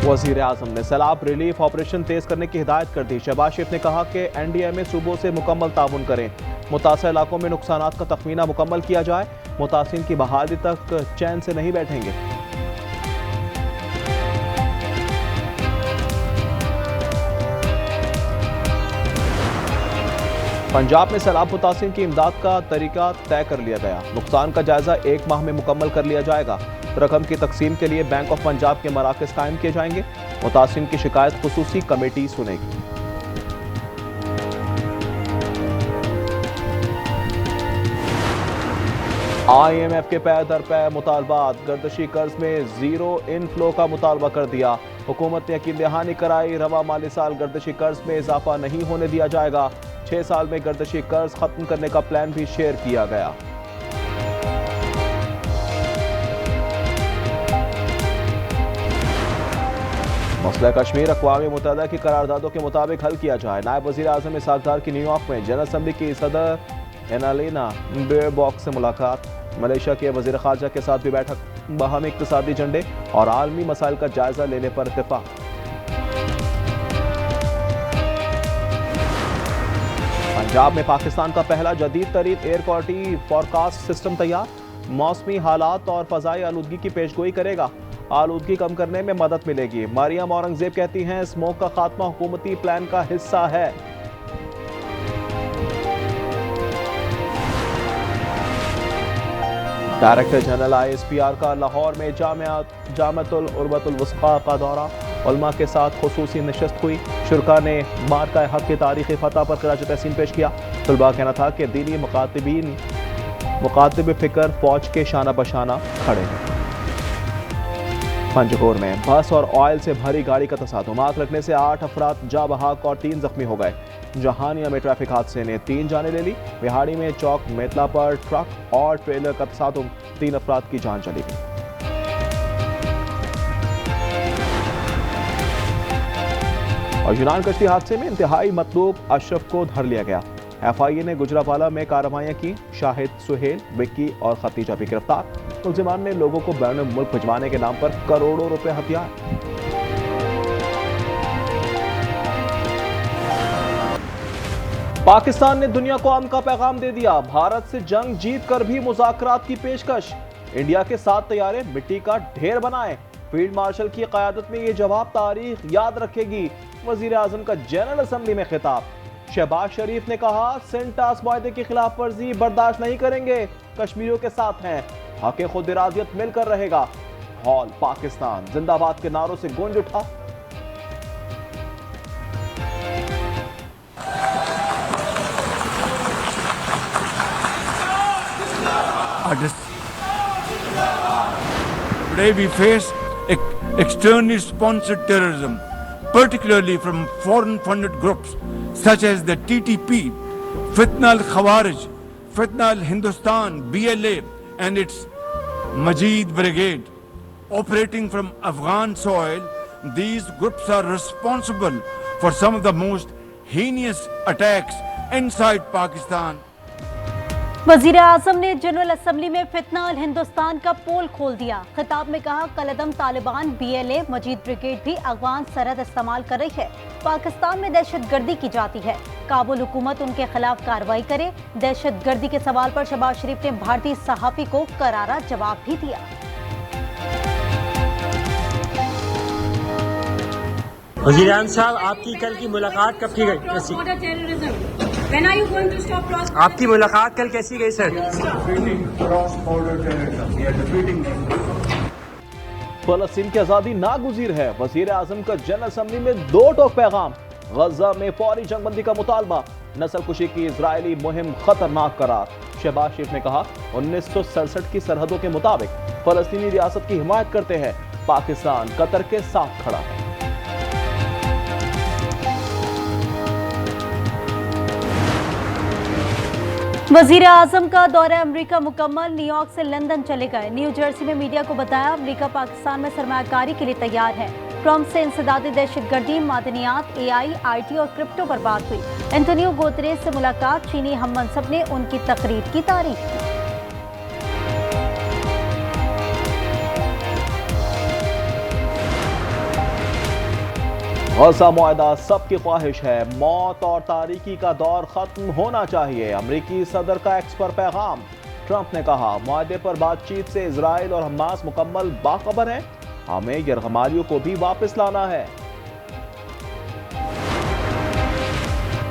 वजीर आजम ने सैलाब रिलीफ ऑपरेशन तेज करने की हिदायत कर दी। शहबाज शरीफ ने कहा कि NDMA सूबों से मुकम्मल ताउन करें, मुतासर इलाकों में नुकसानात का तखमीना मुकम्मल किया जाए, मुतासिन की बहाली तक चैन से नहीं बैठेंगे। पंजाब में सैलाब मुतासिन की इमदाद का तरीका तय कर लिया गया। नुकसान का जायजा 1 माह में मुकम्मल कर लिया जाएगा। रकम की तकसीम के लिए बैंक ऑफ पंजाब के मराकज़ कायम किए जाएंगे। मुतासिन की शिकायत खुसूसी कमेटी सुनेगी। IMF के पै दर पै मुतालबात, गर्दशी कर्ज में जीरो इनफ्लो का मुतालबा कर दिया। हुकूमत ने यकीन दहानी कराई, रवा माली साल गर्दशी कर्ज में इजाफा नहीं होने दिया जाएगा। 6 साल में गर्दशी कर्ज खत्म करने का प्लान भी शेयर किया गया। मसला कश्मीर अक़वाम मुत्तहिदा की करारदादों के मुताबिक हल किया जाए। नायब वज़ीर आज़म इसाकदार की न्यूयॉर्क में जनरल असम्बली की सदर एनालिना बेयरबॉक्स से मुलाकात। मलेशिया के वज़ीर ख़ारजा के साथ भी बैठक। बाहमी इक़्तिसादी एजेंडे और आलमी मसाइल का जायजा लेने पर इत्तेफ़ाक़। पंजाब में पाकिस्तान का पहला जदीद तरीन एयर क्वालिटी फॉरकास्ट सिस्टम तैयार। मौसमी हालात और फ़ज़ाई आलूदगी की पेशगोई करेगा। आलूदगी कम करने में मदद मिलेगी। मरियम औरंगजेब कहती हैं, स्मोक का खात्मा हुकूमती प्लान का हिस्सा है। डायरेक्टर जनरल ISPR का लाहौर में जामिअतुल उर्वतुल वुस्क़ा का दौरा। उलमा के साथ खुसूसी नशस्त हुई। शुरका ने मार्का हक की तारीख़ी फ़तह पर खराज तहसीन पेश किया। तलबा का कहना था कि दीनी मुकातिब फ़िक्र फ़ौज के शाना बशाना खड़े हैं। पंजकोर में बस और ऑयल से भरी गाड़ी का तसादुम, आग लगने से 8 अफराद जा बहाक और 3 जख्मी हो गए। जहानिया में ट्रैफिक हादसे ने 3 जानें ले ली। बिहाड़ी में चौक मेतला पर ट्रक और ट्रेलर का तसादुम, 3 अफराद की जान चली गई। और यूनान कश्ती हादसे में इंतहाई मतलूब अशरफ को धर लिया गया। FIA ने गुजरावाला में कार्रवाइयां की। शाहिद, सुहेल, विक्की और खतीजा भी गिरफ्तार। मुलजिमान ने लोगों को बैरून मुल्क भिजवाने के नाम पर करोड़ों रुपए हथियार। पाकिस्तान ने दुनिया को अमन का पैगाम दे दिया। भारत से जंग जीत कर भी मुज़ाकरात की पेशकश। इंडिया के 7 तैयारे मिट्टी का ढेर बनाए। फील्ड मार्शल की क़यादत में ये जवाब तारीख याद रखेगी। वज़ीर आज़म का जनरल असम्बली में खिताब। शहबाज शरीफ ने कहा, सेंटास मुआहदे की खिलाफ वर्जी बर्दाश्त नहीं करेंगे। कश्मीरियों के साथ हैं, हक़ खुद इरादियत मिलकर रहेगा। हॉल पाकिस्तान जिंदाबाद के नारों से गूंज उठा। Today we face externally sponsored terrorism, particularly from foreign funded groups such as the TTP, Fitna al-Khawarij, Fitna al-Hindustan, BLA and its Majid Brigade. Operating from Afghan soil, these groups are responsible for some of the most heinous attacks inside Pakistan. वजीर आजम ने general assembly में फितना अल हिंदुस्तान का पोल खोल दिया। खिताब में कहा, कलदम तालिबान, BLA, मजीद ब्रिगेड भी अफगान सरहद इस्तेमाल कर रही है। पाकिस्तान में दहशत गर्दी की जाती है। काबुल हुकूमत उनके खिलाफ कार्रवाई करे। दहशत गर्दी के सवाल पर शहबाज शरीफ ने भारतीय सहाफी को करारा जवाब भी दिया। वज़ीर आज़म साहब, आपकी कल की मुलाकात कब की गई? आपकी मुलाकात कल कैसी गई सर? फलस्तीन की आज़ादी नागुज़ीर है। वज़ीर आज़म का जनरल असम्बली में 2 टोक पैगाम। गजा में फौरी जंगबंदी का मुतालबा। नस्ल कुशी की इजरायली मुहिम खतरनाक करार। शहबाज शरीफ ने कहा, 1967 की सरहदों के मुताबिक फलस्तीनी रियासत की हिमायत करते हैं। पाकिस्तान कतर के साथ खड़ा है। वजीर आजम का दौरा अमरीका मुकम्मल। न्यूयॉर्क से लंदन चले गए। न्यू जर्सी में मीडिया को बताया, अमरीका पाकिस्तान में सरमायाकारी के लिए तैयार है। ट्रंप से इंसदादी दहशतगर्दी, मादनियात, AI, IT और क्रिप्टो पर बात हुई। एंटोनियो गुतेरेस से मुलाकात। चीनी हम मनसब ने उनकी तकरीर की तारीफ की। गजा मुआहदा सबकी ख्वाहिश है, मौत और तारीकी का दौर खत्म होना चाहिए। अमरीकी सदर का एक्स पर पैगाम। ट्रंप ने कहा, मुआहदे पर बातचीत से इजराइल और हमास मुकम्मल बाखबर हैं, हमें यरगमारियों को भी वापस लाना है।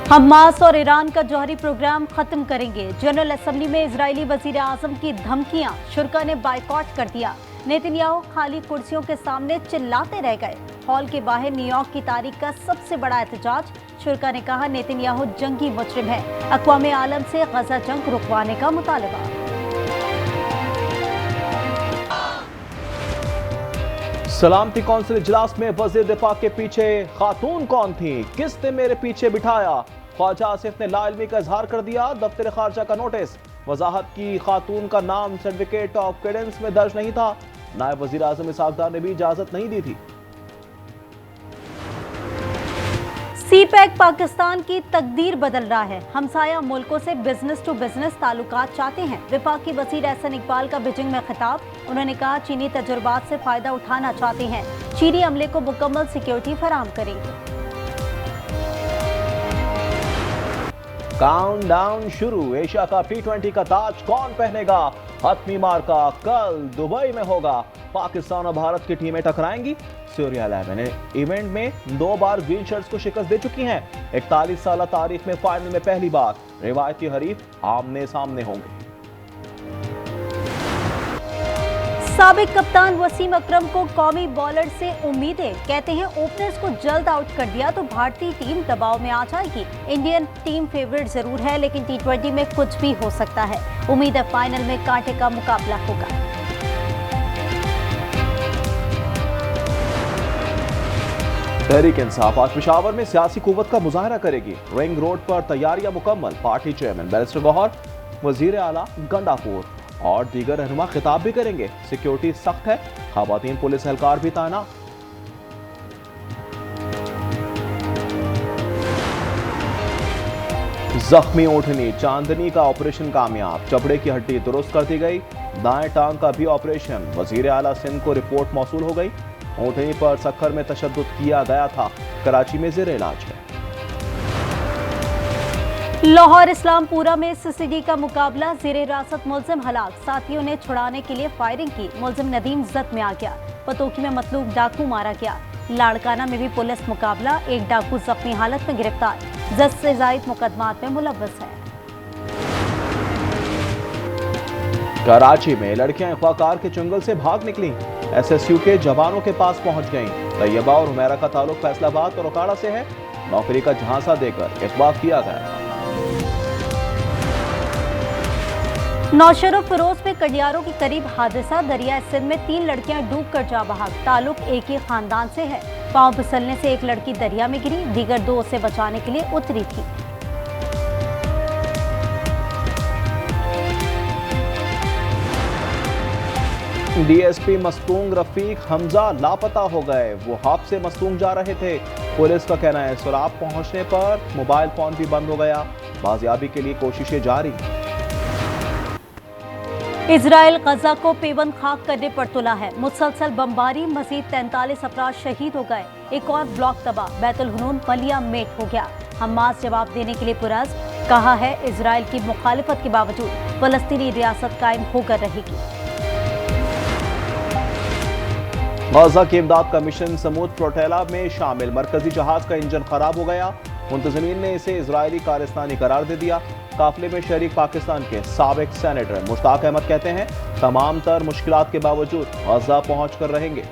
हमास और ईरान का जौहरी प्रोग्राम खत्म करेंगे। जनरल असेंबली में इजरायली वजीर आजम की धमकियां, शुरा ने बाइकॉट कर दिया। नेतन्याहू खाली कुर्सियों के सामने चिल्लाते रह गए। हॉल के बाहर न्यूयॉर्क की तारीख का सबसे बड़ा एहतजाज। शुरा ने कहा, नेतन्याहू जंगी मुजरिम है, अक़वाम आलम से गजा जंग रुकवाने का मुतालबा। सलामती कौंसिल इजलास में वज़ीर दिफा के पीछे खातून कौन थी, किसने मेरे पीछे बिठाया? ख्वाजा आसिफ ने लाइल्मी का इजहार कर दिया। दफ्तर खारजा का नोटिस, वजाहत की खातून का नाम सर्टिफिकेट ऑफ क्रेडेंस में दर्ज नहीं था। नायब वजीर आजम इसहाक डार ने भी इजाजत नहीं दी थी। सीपैक पाकिस्तान की तकदीर बदल रहा है। हमसाया मुल्कों से बिजनेस टू बिजनेस ताल्लुकात चाहते हैं। वफाकी वज़ीर एहसन इकबाल का बीजिंग में खिताब। उन्होंने कहा, चीनी तजुर्बात से फायदा उठाना चाहते हैं, चीनी अमले को मुकम्मल सिक्योरिटी फराहम करेंगे। काउंटडाउन शुरू, एशिया कप T20 का ताज कौन पहनेगा? हतमी मार्का कल दुबई में होगा। पाकिस्तान और भारत की टीमें टकराएंगी। सूर्या 11 इवेंट में 2 बार ग्रीन शर्ट्स को शिकस्त दे चुकी हैं। 41 साल तारीख में फाइनल में पहली बार रिवायती हरीफ आमने सामने होंगे। साबिक कप्तान वसीम अकरम को कौमी बॉलर से उम्मीदें। कहते हैं, ओपनर्स को जल्द आउट कर दिया तो भारतीय टीम दबाव में आ जाएगी। इंडियन टीम फेवरेट जरूर है, लेकिन T20 में कुछ भी हो सकता है। उम्मीद है फाइनल में कांटे का मुकाबला होगा। तहरीक इंसाफ आज पेशावर में सियासी कुव्वत का मुजाहरा करेगी। रिंग रोड पर तैयारियां मुकम्मल। पार्टी चेयरमैन बैरिस्टर गौहर, वजीर आला गंडापुर और दीगर रहनुमा खिताब भी करेंगे। सिक्योरिटी सख्त है, खवातीन पुलिस एहलकार भी तैनात। जख्मी ऊँटनी चांदनी का ऑपरेशन कामयाब, चपड़े की हड्डी दुरुस्त कर दी गई। दाएं टांग का भी ऑपरेशन। वजीर आला सिंध को रिपोर्ट मौसूल हो गई। ऊँटनी पर सक्खर में तशद्दुद किया गया था, कराची में जेर इलाज है। लाहौर इस्लामपुरा में सीसीडी का मुकाबला, जेर हिरासत मुलजिम हलाक। साथियों ने छुड़ाने के लिए फायरिंग की, मुलजिम नदीम जख्म में आ गया। पतोकी में मतलूब डाकू मारा गया। लाड़काना में भी पुलिस मुकाबला, एक डाकू जख्मी हालत में गिरफ्तार। 10 से जायद मुकदमात में मुलव्वस है। कराची में लड़कियां अगवा कार के चंगुल से भाग निकली, SSU के जवानों के पास पहुंच गईं। तैयबा और हुमैरा का ताल्लुक फैसलाबाद और ओकाड़ा से है। नौकरी का झांसा देकर अगवा किया गया। नौशहर फिरोज में कडियारों के करीब हादसा, दरिया सिंध में 3 लड़कियां डूबकर जा बहाक। ताल्लुक एक ही खानदान से है। पांव फिसलने से एक लड़की दरिया में गिरी, दीगर 2 उसे बचाने के लिए उतरी थी। DSP मस्तूंग रफीक हमजा लापता हो गए। वो हाफ से मस्तूंग जा रहे थे। पुलिस का कहना है, सुराग पहुंचने पर मोबाइल फोन भी बंद हो गया। बाजियाबी के लिए कोशिशें जारी। इजराइल गजा को पेवंद खाक करने पर तुला है। मुसलसल बमबारी, मजीद 43 अफराद शहीद हो गए। एक और ब्लॉक तबाह, बैतुल हुनून मलिया मेट हो गया। हमास जवाब देने के लिए पुरज़्म, कहा है इजराइल की मुखालिफत के बावजूद फलस्तीनी रियासत कायम होकर रहेगी। गजा की इमदाद का मिशन समूद प्रोटेला में शामिल। मरकजी जहाज का इंजन खराब हो गया। मुंतजमीन ने इसे इजरायली कारस्तानी करार दे दिया। काफिले में शरीक पाकिस्तान के साबिक सेनेटर मुश्ताक अहमद कहते हैं, तमाम तर मुश्किलात के बावजूद गजा पहुंच कर रहेंगे।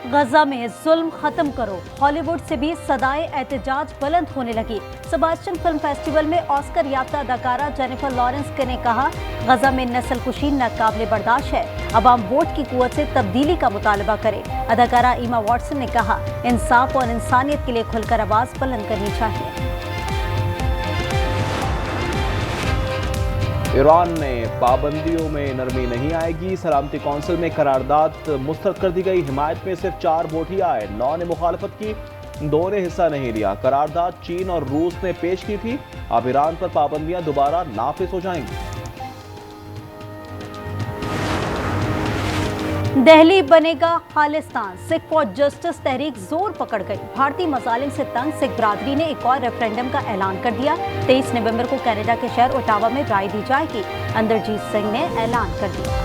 गजा में जुल्म खत्म करो, हॉलीवुड से भी सदाए एहतजाज बुलंद होने लगी। सेबास्टियन फिल्म फेस्टिवल में ऑस्कर याफ्ता अदाकारा जेनिफर लॉरेंस ने कहा, गजा में नस्लकुशी नाकाबिले बर्दाश्त है। अवाम वोट की कुव्वत से तब्दीली का मुतालबा करे। अदाकारा ईमा वॉटसन ने कहा, इंसाफ और इंसानियत के लिए खुलकर आवाज बुलंद करनी चाहिए। ईरान ने पाबंदियों में नरमी नहीं आएगी। सलामती कौंसिल में करारदाद मुस्तरद कर दी गई। हिमायत में सिर्फ 4 वोट ही आए। 9 ने मुखालफत की, 2 ने हिस्सा नहीं लिया। करारदाद चीन और रूस ने पेश की थी। अब ईरान पर पाबंदियां दोबारा नाफिज हो जाएंगी। दिल्ली बनेगा खालिस्तान, सिख फॉर जस्टिस तहरीक जोर पकड़ गई। भारतीय मसालिम से तंग सिख बरादरी ने एक और रेफरेंडम का ऐलान कर दिया। 23 नवंबर को कनाडा के शहर ओटावा में राय दी जाएगी। अंदरजीत सिंह ने ऐलान कर दिया।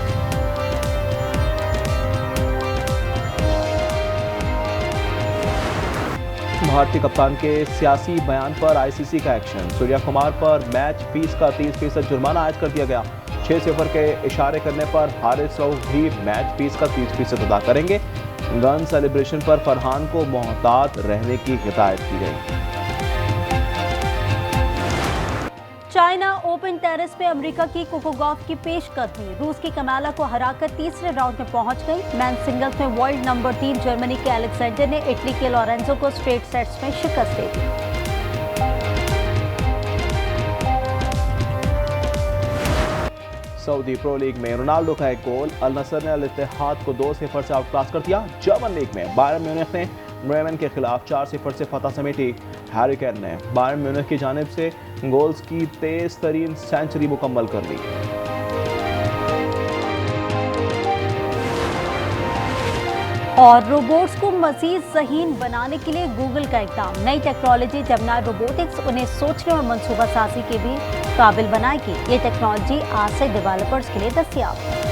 भारतीय कप्तान के सियासी बयान पर आईसीसी का एक्शन। सूर्या कुमार पर मैच फीस का 30% जुर्माना आयद कर दिया गया। 6 सिफर के इशारे करने पर हारिस रऊफ भी मैच फीस का 30% अदा करेंगे। गन सेलिब्रेशन पर फरहान को मोहतात रहने की हिदायत की गई। चाइना ओपन टेनिस में अमेरिका की कोको गॉफ की पेशकदमी। रूस की कमाला को हराकर तीसरे राउंड में पहुंच गई। मेन सिंगल्स में वर्ल्ड नंबर 3 जर्मनी के अलेक्जेंडर ने इटली के लॉरेंजो को स्ट्रेट सेट्स में शिकस्त दे दी। सऊदी प्रो लीग में रोनाल्डो का एक गोल। अल नसर ने अल इत्तेहाद को 2-0 से आउटक्लास कर दिया। जर्मन लीग में बायर्न म्यूनिख ने ब्रेमेन के खिलाफ 4-0 से फतह समेटी। हैरी केन ने बायर्न म्यूनिख की जानिब से गोल्स की तेज तरीन सेंचुरी मुकम्मल कर ली। और रोबोट्स को मजीद ज़हीन बनाने के लिए गूगल का इक़दाम। नई टेक्नोलॉजी जेमिनी रोबोटिक्स उन्हें सोचने और मंसूबा साजी के भी काबिल बनाएगी। ये टेक्नोलॉजी आज से डेवलपर्स के लिए दस्तयाब है।